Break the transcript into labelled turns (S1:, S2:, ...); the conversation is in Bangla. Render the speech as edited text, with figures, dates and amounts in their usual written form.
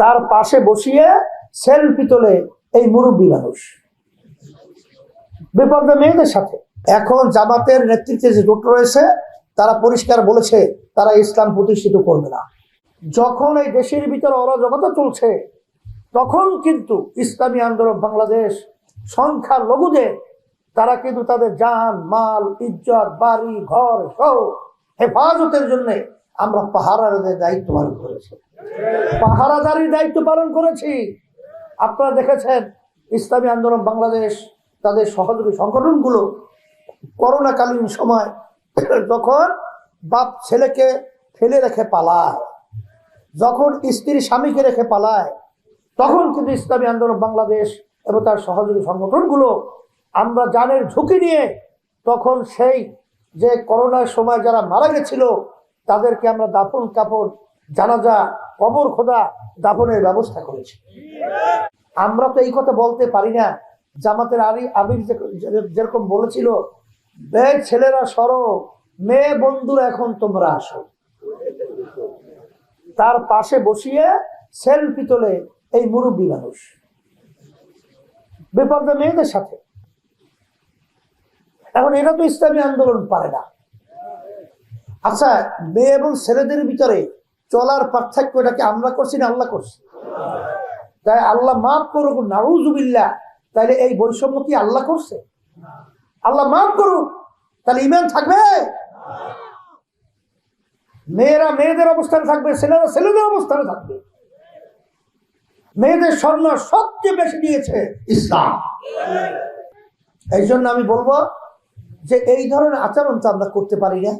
S1: তার পাশে বসিয়ে সেলফি তোলে এই মুরব্বী মানুষ বেপরদা মেয়েদের সাথে। এখন জামাতের নেতৃত্বে যে জোট রয়েছে তারা পরিষ্কার বলেছে তারা ইসলাম প্রতিষ্ঠিত করবে না। যখন এই দেশের ভিতরে অরাজকতা চলছে তখন কিন্তু ইসলামী আন্দোলন বাংলাদেশ সংখ্যা লঘুদের তারা কিন্তু তাদের জান মাল ইজ্জত বাড়ি ঘর সহ হেফাজতের জন্য আমরা পাহারাদারের দায়িত্ব পালন করেছি, পাহারাদারির দায়িত্ব পালন করেছি। আপনারা দেখেছেন ইসলামী আন্দোলন বাংলাদেশ তাদের সহযোগী সংগঠনগুলো করোনাকালীন সময় যখন বাপ ছেলেকে ফেলে রেখে পালায়, যখন স্ত্রী স্বামীকে রেখে পালায়, তখন কিন্তু ইসলামী আন্দোলন বাংলাদেশ এবং তার সহযোগী সংগঠনগুলো আমরা জানের ঝুঁকি নিয়ে তখন সেই যে করোনার সময় যারা মারা গেছিল তাদেরকে আমরা দাফন কাপড় জানাজা কবর খোদা দাফনের ব্যবস্থা করেছি। আমরা তো এই কথা বলতে পারি না। জামাতের আমির যেরকম বলেছিল, ছেলেরা সরো, মেয়ে বন্ধুরা এখন তোমরা আসো। তার পাশে বসিয়ে সেলফি তোলে এই মুরব্বী মানুষ বেপরদা মেয়েদের সাথে। এখন এটা তো ইসলামী আন্দোলন পারে না। আচ্ছা, মেয়ে এবং ছেলেদের ভিতরে চলার পার্থক্যটাকে আমরা করছি না আল্লাহ করছি? তাই আল্লাহ মাফ করুক, নাউজুবিল্লাহ। তাইলে এই বৈষম্য কি আল্লাহ করছে? আল্লাহ মাফ করুক, তাহলে ঈমান থাকবে? মেয়েরা মেয়েদের অবস্থানে থাকবে, ছেলেরা ছেলেদের অবস্থানে থাকবে। মেয়েদের স্বর্ণ সবচেয়ে বেশি দিয়েছে ইসলাম। এই জন্য আমি বলবো যে এই ধরনের আচরণ তো আমরা করতে পারি না।